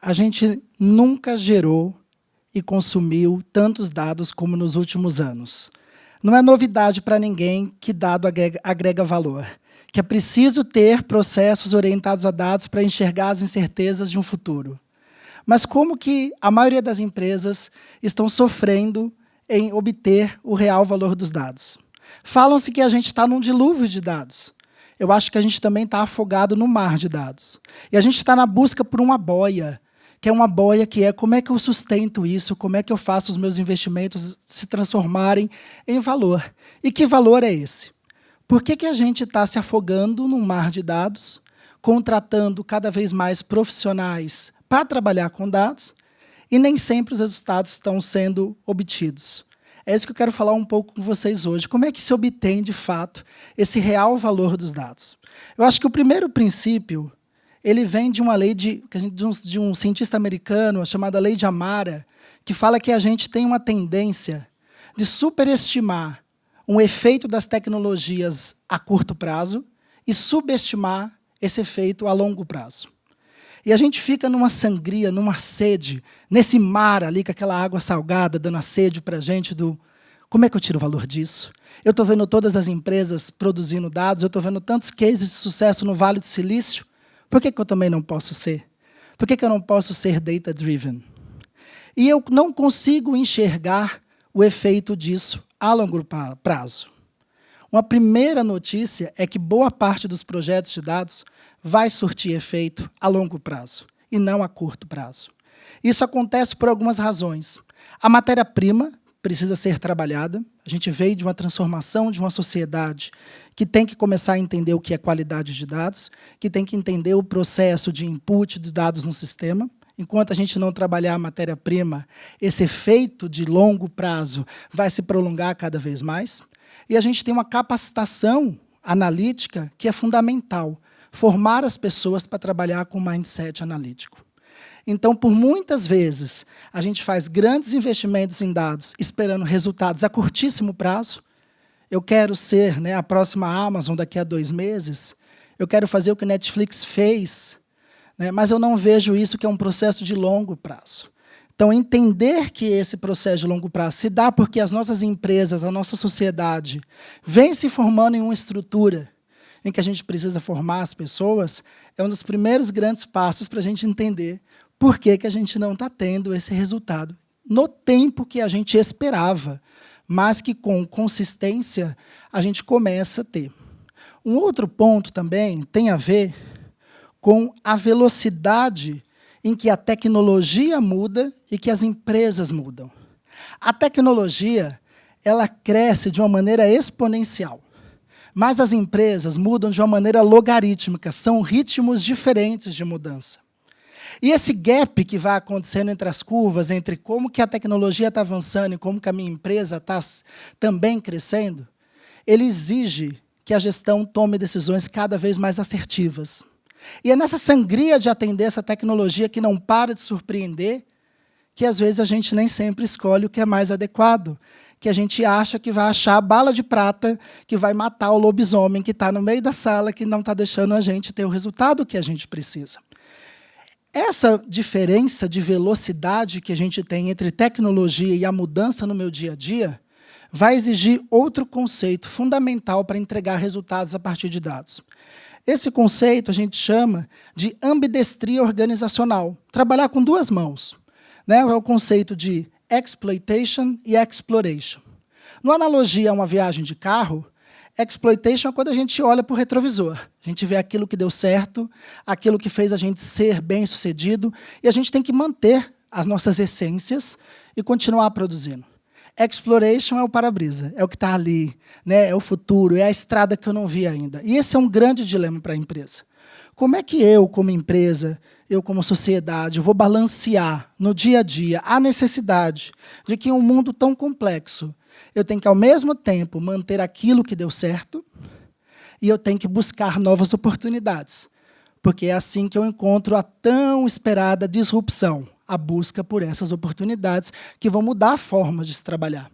A gente nunca gerou e consumiu tantos dados como nos últimos anos. Não é novidade para ninguém que dado agrega valor, que é preciso ter processos orientados a dados para enxergar as incertezas de um futuro. Mas como que a maioria das empresas estão sofrendo em obter o real valor dos dados? Falam-se que a gente está num dilúvio de dados. Eu acho que a gente também está afogado no mar de dados. E a gente está na busca por uma boia, que é uma boia que é como é que eu sustento isso, como é que eu faço os meus investimentos se transformarem em valor. E que valor é esse? Por que a gente está se afogando num mar de dados, contratando cada vez mais profissionais para trabalhar com dados, e nem sempre os resultados estão sendo obtidos? É isso que eu quero falar um pouco com vocês hoje. Como é que se obtém, de fato, esse real valor dos dados? Eu acho que o primeiro princípio ele vem de uma lei de um cientista americano, chamada Lei de Amara, que fala que a gente tem uma tendência de superestimar um efeito das tecnologias a curto prazo e subestimar esse efeito a longo prazo. E a gente fica numa sangria, numa sede, nesse mar ali, com aquela água salgada, dando a sede para a gente do como é que eu tiro o valor disso? Eu estou vendo todas as empresas produzindo dados, eu estou vendo tantos cases de sucesso no Vale do Silício, por que eu também não posso ser? Por que eu não posso ser data-driven? E eu não consigo enxergar o efeito disso a longo prazo. Uma primeira notícia é que boa parte dos projetos de dados vai surtir efeito a longo prazo e não a curto prazo. Isso acontece por algumas razões. A matéria-prima precisa ser trabalhada. A gente veio de uma transformação de uma sociedade que tem que começar a entender o que é qualidade de dados, que tem que entender o processo de input dos dados no sistema. Enquanto a gente não trabalhar a matéria-prima, esse efeito de longo prazo vai se prolongar cada vez mais. E a gente tem uma capacitação analítica que é fundamental, formar as pessoas para trabalhar com mindset analítico. Então, por muitas vezes, a gente faz grandes investimentos em dados esperando resultados a curtíssimo prazo. Eu quero ser a próxima Amazon daqui a 2 meses, eu quero fazer o que a Netflix fez, mas eu não vejo isso que é um processo de longo prazo. Então, entender que esse processo de longo prazo se dá porque as nossas empresas, a nossa sociedade, vem se formando em uma estrutura em que a gente precisa formar as pessoas, é um dos primeiros grandes passos para a gente entender por que a gente não está tendo esse resultado no tempo que a gente esperava, mas que, com consistência, a gente começa a ter. Um outro ponto também tem a ver com a velocidade em que a tecnologia muda e que as empresas mudam. A tecnologia ela cresce de uma maneira exponencial, mas as empresas mudam de uma maneira logarítmica, são ritmos diferentes de mudança. E esse gap que vai acontecendo entre as curvas, entre como que a tecnologia está avançando e como que a minha empresa está também crescendo, ele exige que a gestão tome decisões cada vez mais assertivas. E é nessa sangria de atender essa tecnologia que não para de surpreender, que às vezes a gente nem sempre escolhe o que é mais adequado, que a gente acha que vai achar a bala de prata, que vai matar o lobisomem que está no meio da sala, que não está deixando a gente ter o resultado que a gente precisa. Essa diferença de velocidade que a gente tem entre tecnologia e a mudança no meu dia a dia vai exigir outro conceito fundamental para entregar resultados a partir de dados. Esse conceito a gente chama de ambidestria organizacional, trabalhar com 2 mãos. É o conceito de exploitation e exploration. Numa analogia a uma viagem de carro, exploitation é quando a gente olha para o retrovisor. A gente vê aquilo que deu certo, aquilo que fez a gente ser bem-sucedido, e a gente tem que manter as nossas essências e continuar produzindo. Exploration é o para-brisa, é o que está ali, é o futuro, é a estrada que eu não vi ainda. E esse é um grande dilema para a empresa. Como é que eu, como empresa, eu, como sociedade, vou balancear no dia a dia a necessidade de que em um mundo tão complexo eu tenho que, ao mesmo tempo, manter aquilo que deu certo e eu tenho que buscar novas oportunidades, porque é assim que eu encontro a tão esperada disrupção, a busca por essas oportunidades que vão mudar formas de se trabalhar.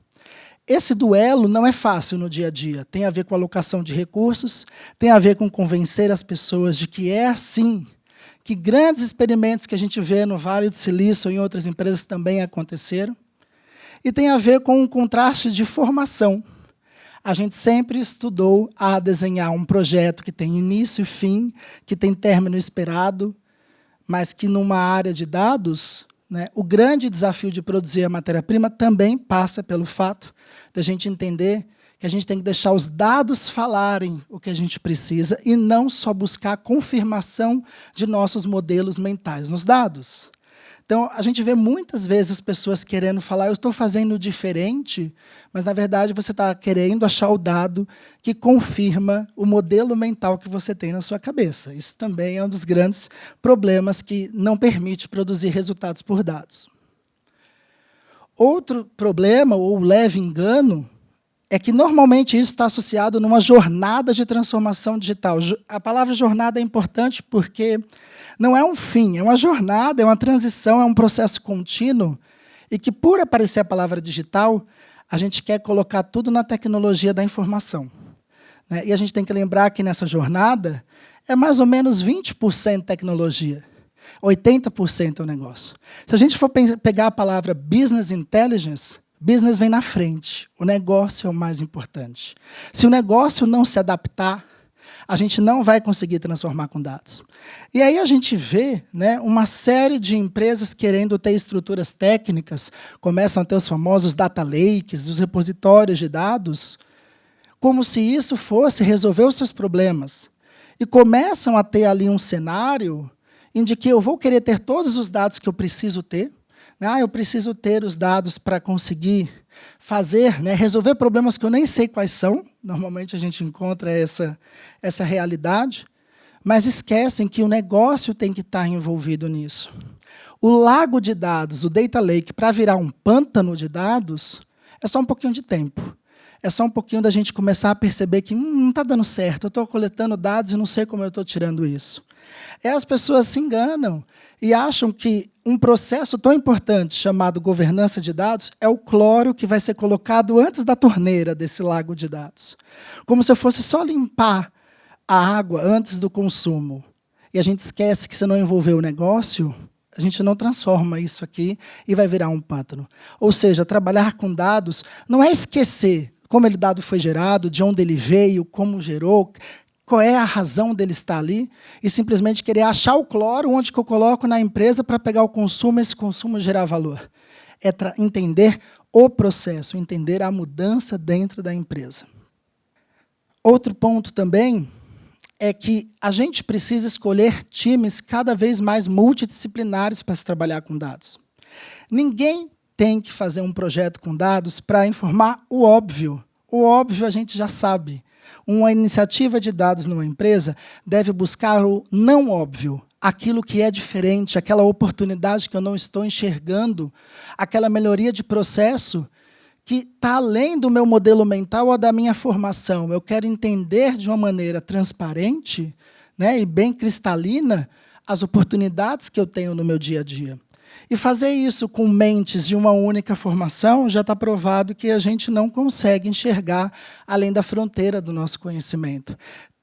Esse duelo não é fácil no dia a dia, tem a ver com alocação de recursos, tem a ver com convencer as pessoas de que é assim que grandes experimentos que a gente vê no Vale do Silício ou em outras empresas também aconteceram. E tem a ver com um contraste de formação. A gente sempre estudou a desenhar um projeto que tem início e fim, que tem término esperado, mas que, numa área de dados, né, o grande desafio de produzir a matéria-prima também passa pelo fato de a gente entender que a gente tem que deixar os dados falarem o que a gente precisa e não só buscar a confirmação de nossos modelos mentais nos dados. Então, a gente vê muitas vezes as pessoas querendo falar, eu estou fazendo diferente, mas, na verdade, você está querendo achar o dado que confirma o modelo mental que você tem na sua cabeça. Isso também é um dos grandes problemas que não permite produzir resultados por dados. Outro problema, ou leve engano, é que, normalmente, isso está associado numa jornada de transformação digital. A palavra jornada é importante porque não é um fim, é uma jornada, é uma transição, é um processo contínuo, e que, por aparecer a palavra digital, a gente quer colocar tudo na tecnologia da informação. Né? E a gente tem que lembrar que, nessa jornada, é mais ou menos 20% tecnologia, 80% é o negócio. Se a gente for pegar a palavra business intelligence, business vem na frente, o negócio é o mais importante. Se o negócio não se adaptar, a gente não vai conseguir transformar com dados. E aí a gente vê, né, uma série de empresas querendo ter estruturas técnicas, começam a ter os famosos data lakes, os repositórios de dados, como se isso fosse resolver os seus problemas. E começam a ter ali um cenário em que eu vou querer ter todos os dados que eu preciso ter. Eu preciso ter os dados para conseguir fazer, né, resolver problemas que eu nem sei quais são. Normalmente a gente encontra essa realidade, mas esquecem que o negócio tem que estar envolvido nisso. O lago de dados, o data lake, para virar um pântano de dados, é só um pouquinho de tempo. É só um pouquinho da gente começar a perceber que não está dando certo, eu estou coletando dados e não sei como eu estou tirando isso. As pessoas se enganam e acham que um processo tão importante chamado governança de dados é o cloro que vai ser colocado antes da torneira desse lago de dados. Como se eu fosse só limpar a água antes do consumo. E a gente esquece que, se não envolver o negócio, a gente não transforma isso aqui e vai virar um pântano. Ou seja, trabalhar com dados não é esquecer como o dado foi gerado, de onde ele veio, como gerou, qual é a razão dele estar ali, e simplesmente querer achar o cloro onde que eu coloco na empresa para pegar o consumo e esse consumo gerar valor. É entender o processo, entender a mudança dentro da empresa. Outro ponto também é que a gente precisa escolher times cada vez mais multidisciplinares para se trabalhar com dados. Ninguém tem que fazer um projeto com dados para informar o óbvio. O óbvio a gente já sabe. Uma iniciativa de dados numa empresa deve buscar o não óbvio, aquilo que é diferente, aquela oportunidade que eu não estou enxergando, aquela melhoria de processo que está além do meu modelo mental ou da minha formação. Eu quero entender de uma maneira transparente, né, e bem cristalina as oportunidades que eu tenho no meu dia a dia. E fazer isso com mentes de uma única formação, já está provado que a gente não consegue enxergar além da fronteira do nosso conhecimento.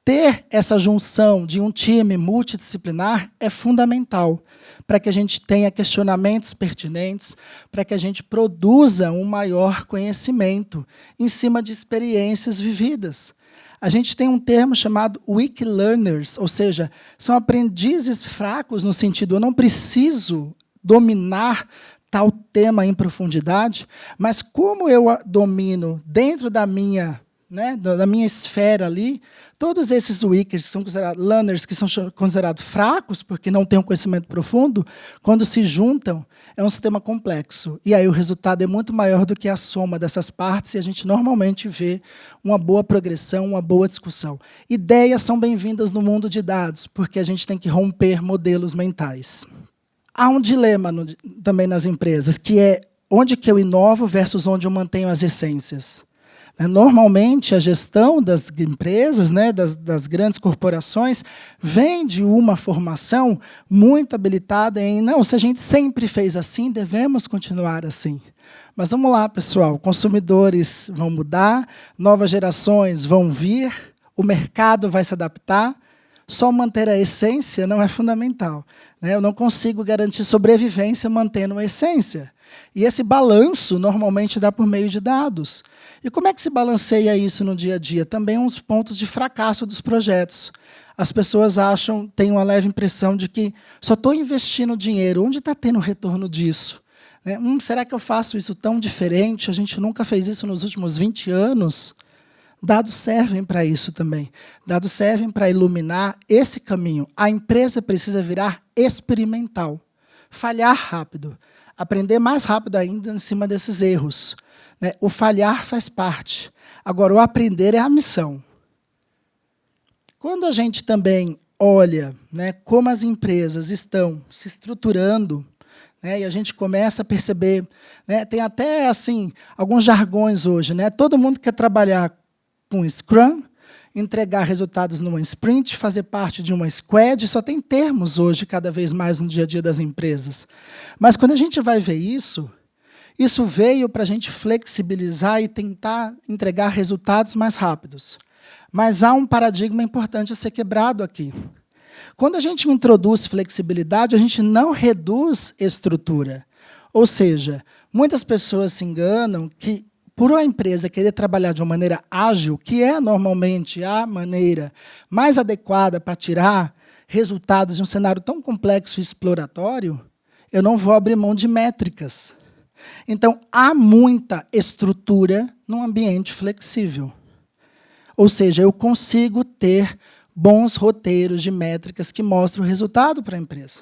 Ter essa junção de um time multidisciplinar é fundamental para que a gente tenha questionamentos pertinentes, para que a gente produza um maior conhecimento em cima de experiências vividas. A gente tem um termo chamado weak learners, ou seja, são aprendizes fracos no sentido, eu não preciso dominar tal tema em profundidade, mas como eu domino dentro da minha, né, da minha esfera ali, todos esses weakers são considerados learners, que são considerados fracos, porque não têm um conhecimento profundo, quando se juntam, é um sistema complexo. E aí o resultado é muito maior do que a soma dessas partes, e a gente normalmente vê uma boa progressão, uma boa discussão. Ideias são bem-vindas no mundo de dados, porque a gente tem que romper modelos mentais. Há um dilema também nas empresas, que é onde que eu inovo versus onde eu mantenho as essências. Normalmente, a gestão das empresas, né, das grandes corporações, vem de uma formação muito habilitada em, não, se a gente sempre fez assim, devemos continuar assim. Mas vamos lá, pessoal, consumidores vão mudar, novas gerações vão vir, o mercado vai se adaptar, só manter a essência não é fundamental, né? Eu não consigo garantir sobrevivência mantendo a essência. E esse balanço normalmente dá por meio de dados. E como é que se balanceia isso no dia a dia? Também uns pontos de fracasso dos projetos. As pessoas têm uma leve impressão de que só estou investindo dinheiro. Onde está tendo retorno disso? Né? Será que eu faço isso tão diferente? A gente nunca fez isso nos últimos 20 anos. Dados servem para isso também. Dados servem para iluminar esse caminho. A empresa precisa virar experimental. Falhar rápido. Aprender mais rápido ainda em cima desses erros. Né? O falhar faz parte. Agora, o aprender é a missão. Quando a gente também olha, né, como as empresas estão se estruturando, né, e a gente começa a perceber, né, tem até assim, alguns jargões hoje. Né, todo mundo quer trabalhar com Scrum, entregar resultados numa sprint, fazer parte de uma squad, só tem termos hoje, cada vez mais no dia a dia das empresas. Mas quando a gente vai ver isso veio para a gente flexibilizar e tentar entregar resultados mais rápidos. Mas há um paradigma importante a ser quebrado aqui. Quando a gente introduz flexibilidade, a gente não reduz estrutura. Ou seja, muitas pessoas se enganam que, por uma empresa querer trabalhar de uma maneira ágil, que é normalmente a maneira mais adequada para tirar resultados de um cenário tão complexo e exploratório, eu não vou abrir mão de métricas. Então, há muita estrutura num ambiente flexível. Ou seja, eu consigo ter bons roteiros de métricas que mostram o resultado para a empresa.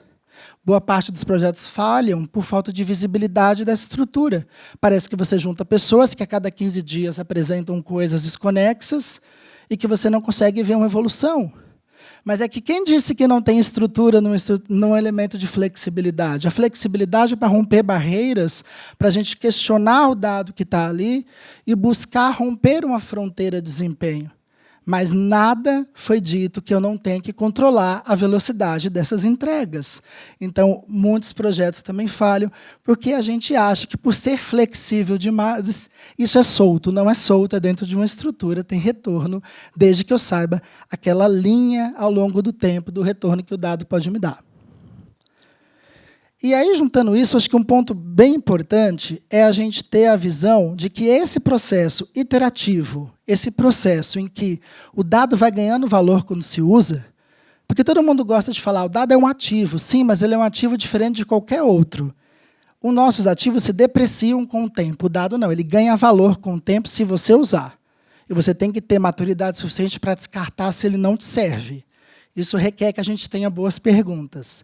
Boa parte dos projetos falham por falta de visibilidade da estrutura. Parece que você junta pessoas que a cada 15 dias apresentam coisas desconexas e que você não consegue ver uma evolução. Mas é que quem disse que não tem estrutura num elemento de flexibilidade? A flexibilidade é para romper barreiras, para a gente questionar o dado que está ali e buscar romper uma fronteira de desempenho. Mas nada foi dito que eu não tenho que controlar a velocidade dessas entregas. Então, muitos projetos também falham, porque a gente acha que, por ser flexível demais, isso é solto. Não é solto, é dentro de uma estrutura, tem retorno, desde que eu saiba aquela linha ao longo do tempo do retorno que o dado pode me dar. E aí, juntando isso, acho que um ponto bem importante é a gente ter a visão de que esse processo iterativo, esse processo em que o dado vai ganhando valor quando se usa, porque todo mundo gosta de falar, o dado é um ativo, sim, mas ele é um ativo diferente de qualquer outro. Os nossos ativos se depreciam com o tempo, o dado não, ele ganha valor com o tempo se você usar. E você tem que ter maturidade suficiente para descartar se ele não te serve. Isso requer que a gente tenha boas perguntas.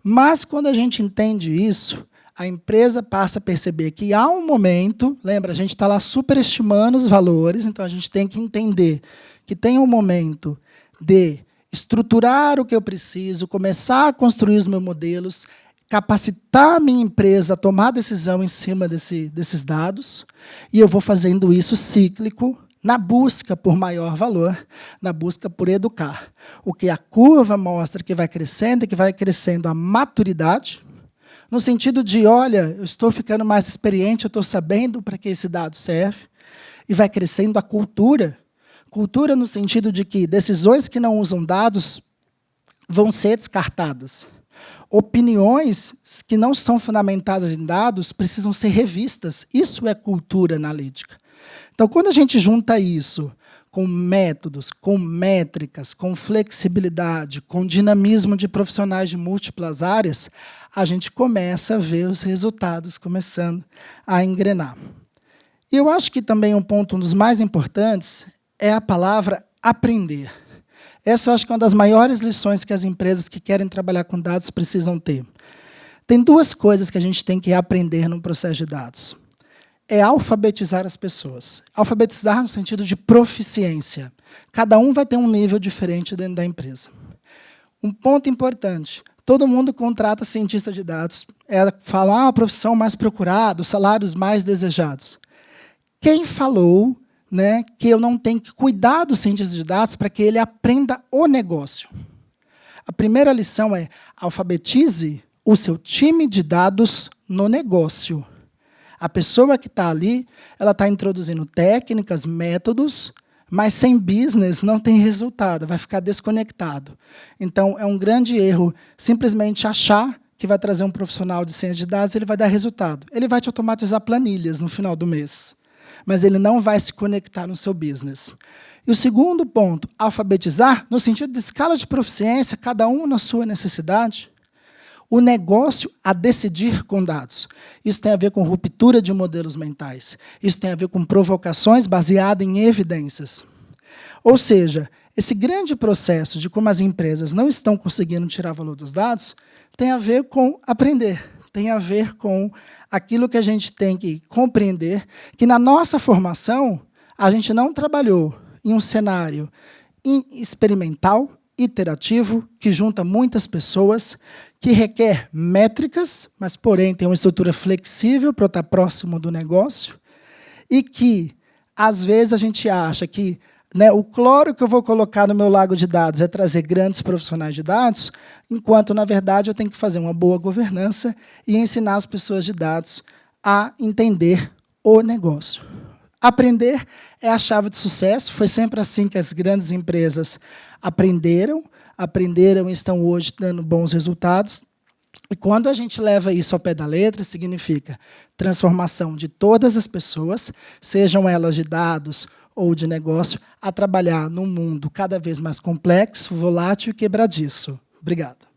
Mas, quando a gente entende isso, a empresa passa a perceber que há um momento, lembra, a gente está lá superestimando os valores, então a gente tem que entender que tem um momento de estruturar o que eu preciso, começar a construir os meus modelos, capacitar a minha empresa a tomar decisão em cima desses dados, e eu vou fazendo isso cíclico, na busca por maior valor, na busca por educar. O que a curva mostra que vai crescendo a maturidade, no sentido de, olha, eu estou ficando mais experiente, eu estou sabendo para que esse dado serve, e vai crescendo a cultura. Cultura no sentido de que decisões que não usam dados vão ser descartadas. Opiniões que não são fundamentadas em dados precisam ser revistas. Isso é cultura analítica. Então, quando a gente junta isso com métodos, com métricas, com flexibilidade, com dinamismo de profissionais de múltiplas áreas, a gente começa a ver os resultados começando a engrenar. E eu acho que também um dos mais importantes é a palavra aprender. Essa eu acho que é uma das maiores lições que as empresas que querem trabalhar com dados precisam ter. Tem duas coisas que a gente tem que aprender no processo de dados. É alfabetizar as pessoas. Alfabetizar no sentido de proficiência. Cada um vai ter um nível diferente dentro da empresa. Um ponto importante, todo mundo contrata cientista de dados, fala a profissão mais procurada, os salários mais desejados. Quem falou, né, que eu não tenho que cuidar do cientista de dados para que ele aprenda o negócio? A primeira lição é alfabetize o seu time de dados no negócio. A pessoa que está ali, ela está introduzindo técnicas, métodos, mas sem business não tem resultado, vai ficar desconectado. Então, é um grande erro simplesmente achar que vai trazer um profissional de ciência de dados e ele vai dar resultado. Ele vai te automatizar planilhas no final do mês, mas ele não vai se conectar no seu business. E o segundo ponto, alfabetizar, no sentido de escala de proficiência, cada um na sua necessidade. O negócio a decidir com dados. Isso tem a ver com ruptura de modelos mentais. Isso tem a ver com provocações baseadas em evidências. Ou seja, esse grande processo de como as empresas não estão conseguindo tirar valor dos dados tem a ver com aprender, tem a ver com aquilo que a gente tem que compreender, que na nossa formação a gente não trabalhou em um cenário experimental, iterativo, que junta muitas pessoas, que requer métricas, mas, porém, tem uma estrutura flexível para estar próximo do negócio, e que, às vezes, a gente acha que o cloro que eu vou colocar no meu lago de dados é trazer grandes profissionais de dados, enquanto, na verdade, eu tenho que fazer uma boa governança e ensinar as pessoas de dados a entender o negócio. Aprender é a chave de sucesso, foi sempre assim que as grandes empresas aprenderam e estão hoje dando bons resultados. E quando a gente leva isso ao pé da letra, significa transformação de todas as pessoas, sejam elas de dados ou de negócio, a trabalhar num mundo cada vez mais complexo, volátil e quebradiço. Obrigado.